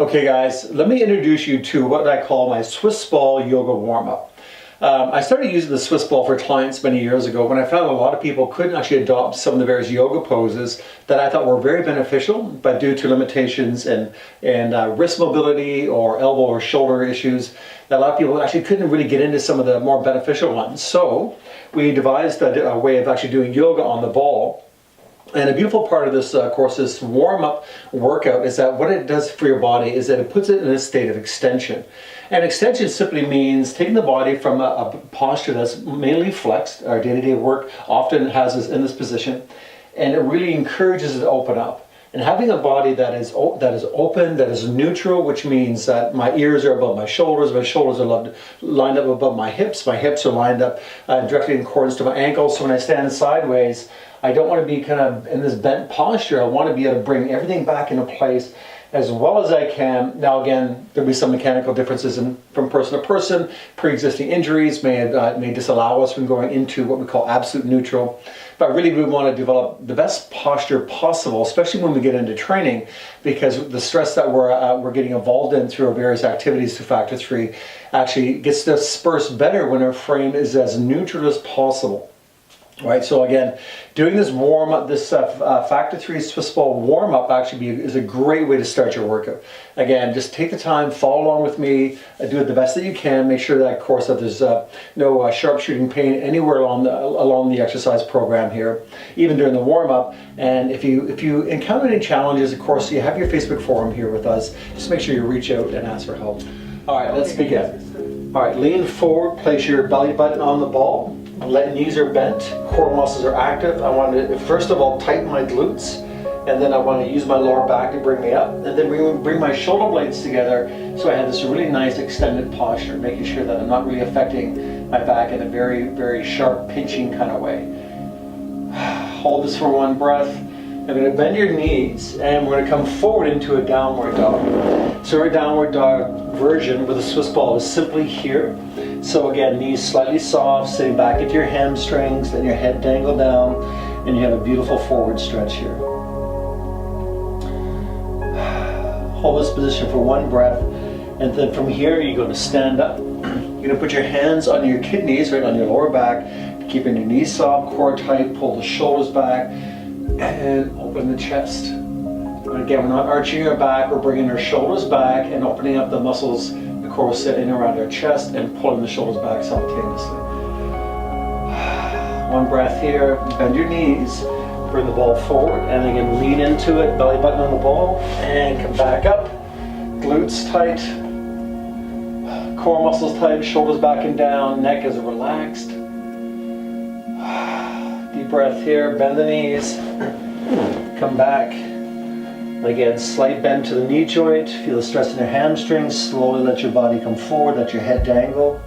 Okay guys, let me introduce you to what I call my Swiss ball yoga warm-up. I started using the Swiss ball for clients many years ago when I found a lot of people couldn't actually adopt some of the various yoga poses that I thought were very beneficial, but due to limitations and wrist mobility or elbow or shoulder issues, that a lot of people actually couldn't really get into some of the more beneficial ones. So we devised a way of actually doing yoga on the ball. And a beautiful part of this course, this warm-up workout, is that what it does for your body is that it puts it in a state of extension. And extension simply means taking the body from a posture that's mainly flexed. Our day-to-day work often has us in this position, and it really encourages it to open up. And having a body that is open, that is neutral, which means that my ears are above my shoulders are lined up above my hips are lined up directly in accordance to my ankles. So when I stand sideways, I don't want to be kind of in this bent posture. I want to be able to bring everything back into place as well as I can. Now again, there'll be some mechanical differences from person to person. Pre-existing injuries may disallow us from going into what we call absolute neutral. But really we want to develop the best posture possible, especially when we get into training, because the stress that we're getting involved in through our various activities to Factor 3 actually gets dispersed better when our frame is as neutral as possible. Right, so again, doing this warm-up, this Factor 3 Swiss ball warm-up actually is a great way to start your workout. Again, just take the time, follow along with me, do it the best that you can. Make sure that, of course, that there's no sharp-shooting pain anywhere along the exercise program here, even during the warm-up. And if you encounter any challenges, of course, you have your Facebook forum here with us. Just make sure you reach out and ask for help. All right, let's begin. All right, lean forward, place your belly button on the ball. Knees are bent, core muscles are active. I want to first of all tighten my glutes, and then I want to use my lower back to bring me up, and then bring my shoulder blades together so I have this really nice extended posture, making sure that I'm not really affecting my back in a very, very sharp pinching kind of way. Hold this for one breath. I'm going to bend your knees and we're going to come forward into a downward dog. So our downward dog version with a Swiss ball is simply here. So again, knees slightly soft, sitting back into your hamstrings, then your head dangled down, and you have a beautiful forward stretch here. Hold this position for one breath, and then from here you're going to stand up. You're going to put your hands on your kidneys, right on your lower back, keeping your knees soft, core tight, pull the shoulders back, and open the chest. And again, we're not arching our back, we're bringing our shoulders back and opening up the muscles, the core sitting around our chest, and pulling the shoulders back simultaneously. One breath here, bend your knees, bring the ball forward, and again lean into it, belly button on the ball, and come back up. Glutes tight, core muscles tight, shoulders back and down, neck is relaxed. Deep breath here, bend the knees, come back. Again, slight bend to the knee joint, feel the stress in your hamstrings, slowly let your body come forward, let your head dangle.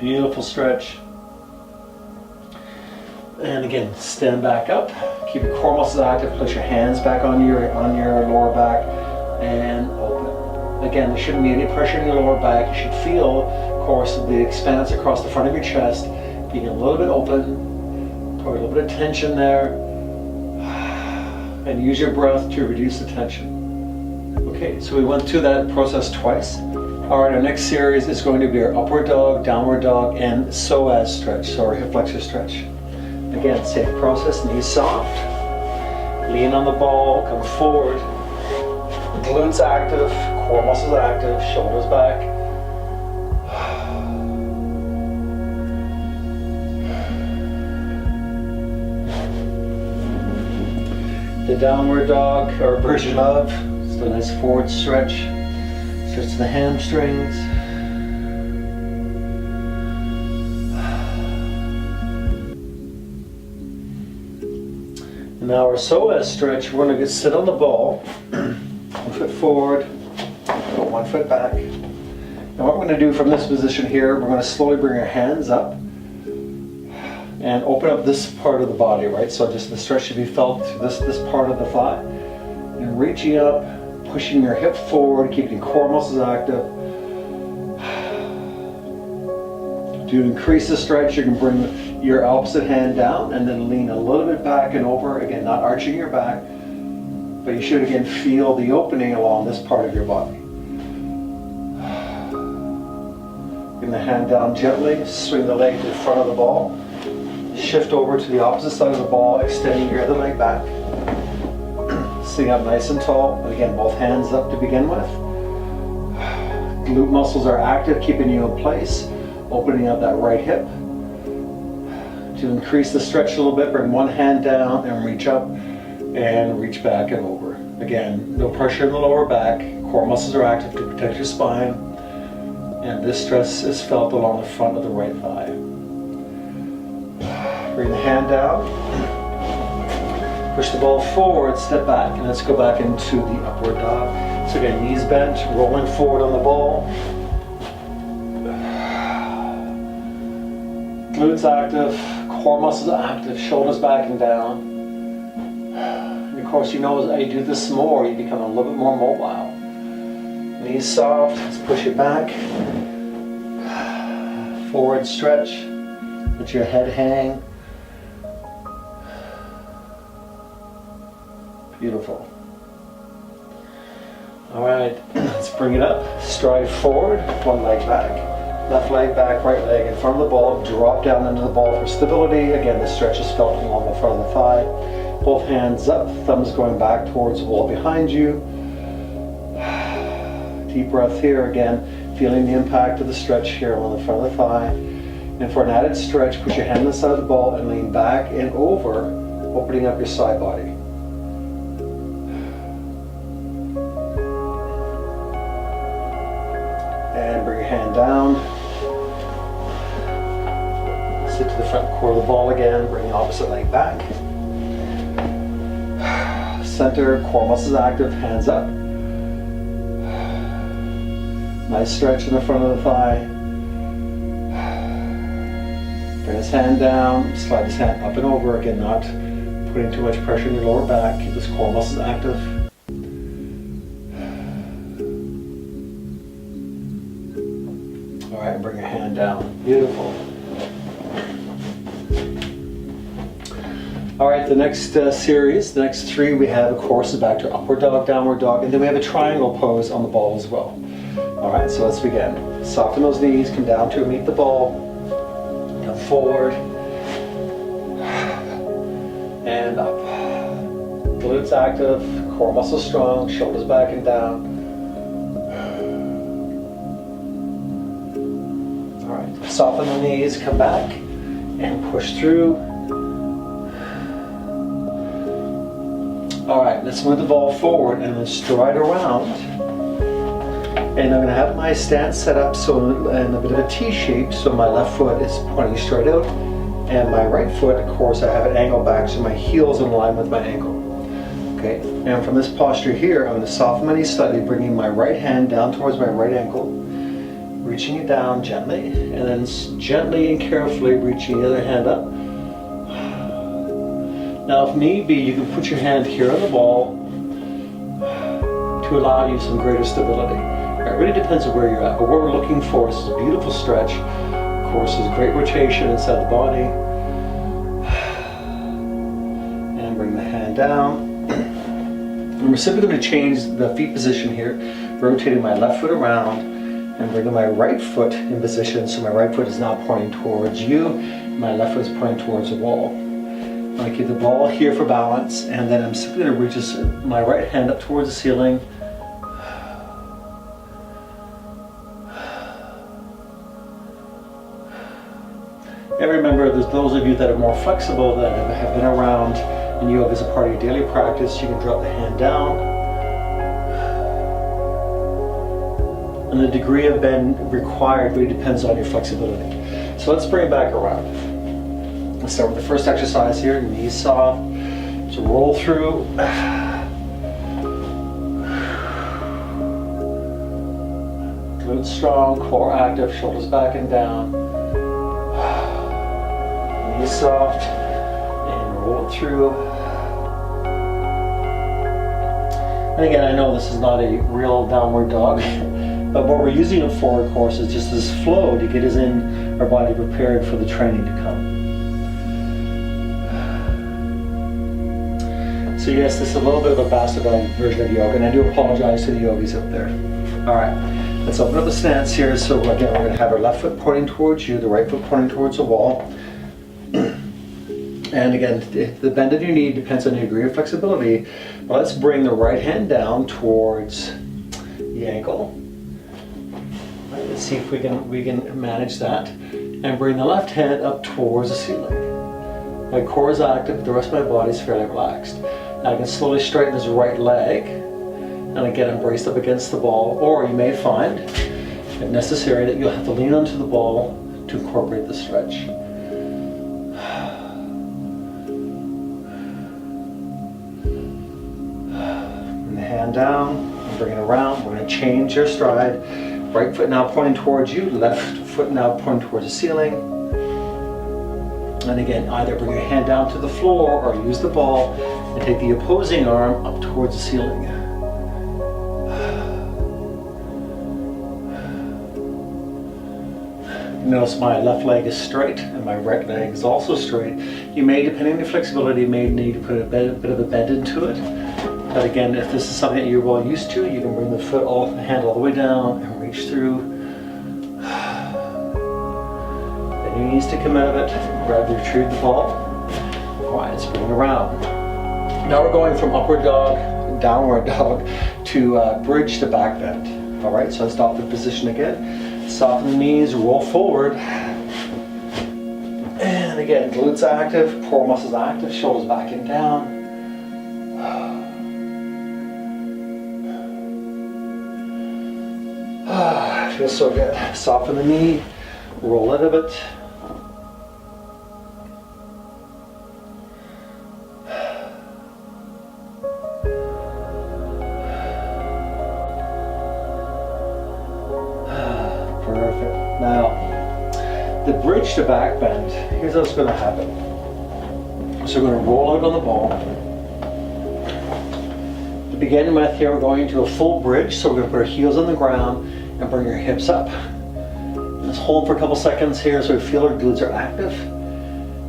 Beautiful stretch. And again, stand back up, keep your core muscles active, place your hands back on your lower back, and open. Again, there shouldn't be any pressure in your lower back. You should feel, of course, the expanse across the front of your chest, being a little bit open, probably a little bit of tension there, and use your breath to reduce the tension. Okay, so we went through that process twice. All right, our next series is going to be our upward dog, downward dog, and psoas stretch, so our hip flexor stretch. Again, same process, knees soft, lean on the ball, come forward, glutes active, core muscles active, shoulders back. the downward dog, or version of. Just a nice forward stretch. Stretch the hamstrings. And now our psoas stretch, we're going to sit on the ball. 1 foot forward, go 1 foot back. Now what we're going to do from this position here, we're going to slowly bring our hands up and open up this part of the body, right? So just the stretch should be felt to this part of the thigh. And reaching up, pushing your hip forward, keeping core muscles active. To increase the stretch, you can bring your opposite hand down and then lean a little bit back and over. Again, not arching your back, but you should again feel the opening along this part of your body. Bring the hand down gently, swing the leg to the front of the ball. Shift over to the opposite side of the ball, extending your other leg back. Sitting up nice and tall. And again, both hands up to begin with. Glute muscles are active, keeping you in place. Opening up that right hip. To increase the stretch a little bit, bring one hand down and reach up and reach back and over. Again, no pressure in the lower back. Core muscles are active to protect your spine. And this stress is felt along the front of the right thigh. Bring the hand down. Push the ball forward, step back, and let's go back into the upward dog. So again, knees bent, rolling forward on the ball. Glutes active, core muscles active, shoulders back and down. And of course, you know as you do this more, you become a little bit more mobile. Knees soft, let's push it back. Forward stretch, let your head hang. Beautiful. All right, let's bring it up. Stride forward, one leg back. Left leg back, right leg in front of the ball. Drop down into the ball for stability. Again, the stretch is felt along the front of the thigh. Both hands up, thumbs going back towards the wall behind you. Deep breath here again, feeling the impact of the stretch here along the front of the thigh. And for an added stretch, put your hand on the side of the ball and lean back and over, opening up your side body. And bring your hand down. Sit to the front core of the ball again, bring the opposite leg back. Center, core muscles active, hands up. Nice stretch in the front of the thigh. Bring his hand down, slide his hand up and over, again not putting too much pressure in your lower back, keep his core muscles active. All right, bring your hand down, beautiful. All right, the next series, the next three we have, of course, is back to upward dog, downward dog, and then we have a triangle pose on the ball as well. All right, so let's begin. Soften those knees, come down to meet the ball, come forward, and up. Glutes active, core muscles strong, shoulders back and down. All right, soften the knees, come back, and push through. All right, let's move the ball forward and then stride around. And I'm going to have my stance set up so in a bit of a T shape, so my left foot is pointing straight out, and my right foot, of course, I have it angled back so my heel's in line with my ankle. Okay, and from this posture here, I'm going to soften my knees slightly, bringing my right hand down towards my right ankle, reaching it down gently, and then gently and carefully reaching the other hand up. Now, if need be, you can put your hand here on the ball to allow you some greater stability. It really depends on where you're at, but what we're looking for is a beautiful stretch. Of course, there's great rotation inside the body. And bring the hand down. And we're simply going to change the feet position here, rotating my left foot around and bringing my right foot in position, so my right foot is now pointing towards you, my left foot is pointing towards the wall. I'm going to keep the ball here for balance, and then I'm simply going to reach my right hand up towards the ceiling. And remember, there's those of you that are more flexible that have been around in yoga as a part of your daily practice. You can drop the hand down. And the degree of bend required really depends on your flexibility. So let's bring it back around. Let's start with the first exercise here, knees soft. So roll through. Glutes strong, core active, shoulders back and down. Knees soft, and roll it through. And again, I know this is not a real downward dog, but what we're using it for, of course, is just this flow to get us in our body prepared for the training to come. So yes, this is a little bit of a bastardized version of yoga, and I do apologize to the yogis up there. All right, let's open up the stance here. So again, we're gonna have our left foot pointing towards you, the right foot pointing towards the wall. And again, the bend of your knee depends on your degree of flexibility, but let's bring the right hand down towards the ankle. Let's see if we can manage that, and bring the left hand up towards the ceiling. My core is active, the rest of my body is fairly relaxed. Now I can slowly straighten this right leg, and again I'm braced up against the ball, or you may find, if necessary, that you'll have to lean onto the ball to incorporate the stretch. Bring the hand down, and bring it around. We're going to change your stride. Right foot now pointing towards you, left foot now pointing towards the ceiling. And again, either bring your hand down to the floor or use the ball and take the opposing arm up towards the ceiling. Notice my left leg is straight and my right leg is also straight. You may, depending on your flexibility, may need to put a bit of a bend into it. But again, if this is something that you're well used to, you can bring the hand all the way down and reach through. Then your knees to come out of it, grab and retrieve the ball. All right, let's bring it around. Now we're going from upward dog, downward dog, to bridge to back bend. All right, so let's adopt the position again. Soften the knees, roll forward. And again, glutes active, core muscles active, shoulders back and down. Feels so good. Soften the knee, roll out of it. Perfect. Now, the bridge to back bend, here's what's going to happen. So we're going to roll out on the ball. To begin with here, we're going into a full bridge, so we're going to put our heels on the ground and bring our hips up. Let's hold for a couple seconds here so we feel our glutes are active.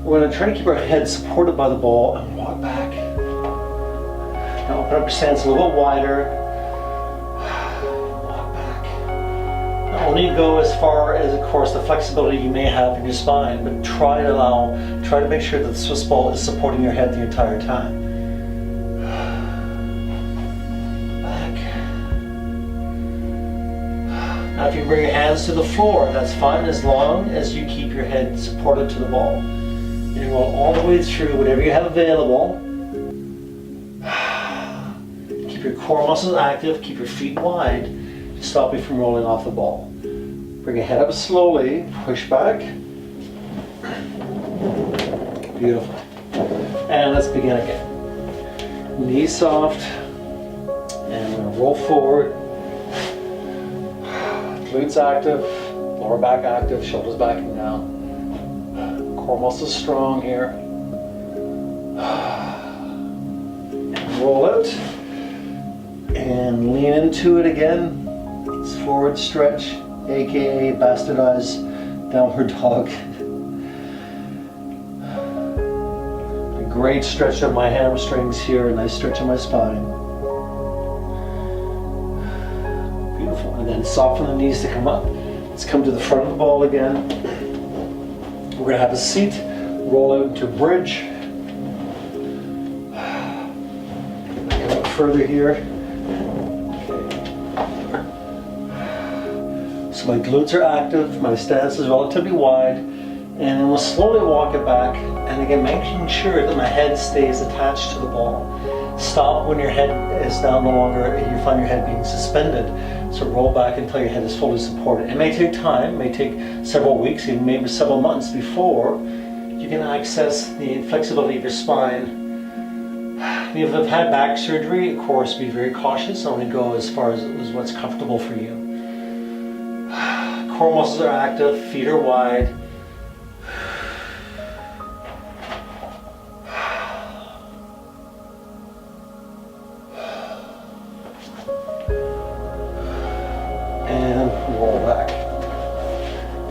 We're going to try to keep our head supported by the ball and walk back. Now open up your stance a little bit wider. Walk back. Not only go as far as, of course, the flexibility you may have in your spine, but try to make sure that the Swiss ball is supporting your head the entire time. Now if you bring your hands to the floor, that's fine as long as you keep your head supported to the ball. And you roll all the way through whatever you have available. Keep your core muscles active, keep your feet wide to stop you from rolling off the ball. Bring your head up slowly, push back. Beautiful. And let's begin again. Knees soft, and we're going to roll forward. Glutes active, lower back active, shoulders back and down. Core muscles strong here. And roll out. And lean into it again. It's forward stretch, aka bastardized downward dog. A great stretch of my hamstrings here, a nice stretch of my spine. And then soften the knees to come up. Let's come to the front of the ball again. We're going to have a seat, roll out into a bridge. Come up further here. Okay. So my glutes are active, my stance is relatively wide, and then we'll slowly walk it back And again, making sure that my head stays attached to the ball. Stop when your head is now no longer, you find your head being suspended. So roll back until your head is fully supported. It may take time, it may take several weeks, even maybe several months before you can access the flexibility of your spine. If you've had back surgery, of course, be very cautious. Only go as far as what's comfortable for you. Core muscles are active, feet are wide. And roll back.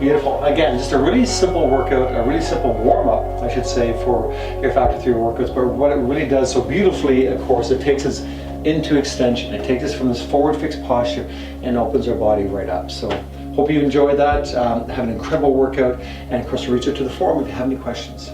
Beautiful. Again, just a really simple workout, a really simple warm-up, I should say, for your Factor 3 workouts. But what it really does so beautifully, of course, it takes us into extension. It takes us from this forward fixed posture and opens our body right up. So hope you enjoyed that. Have an incredible workout. And of course, reach out to the forum if you have any questions.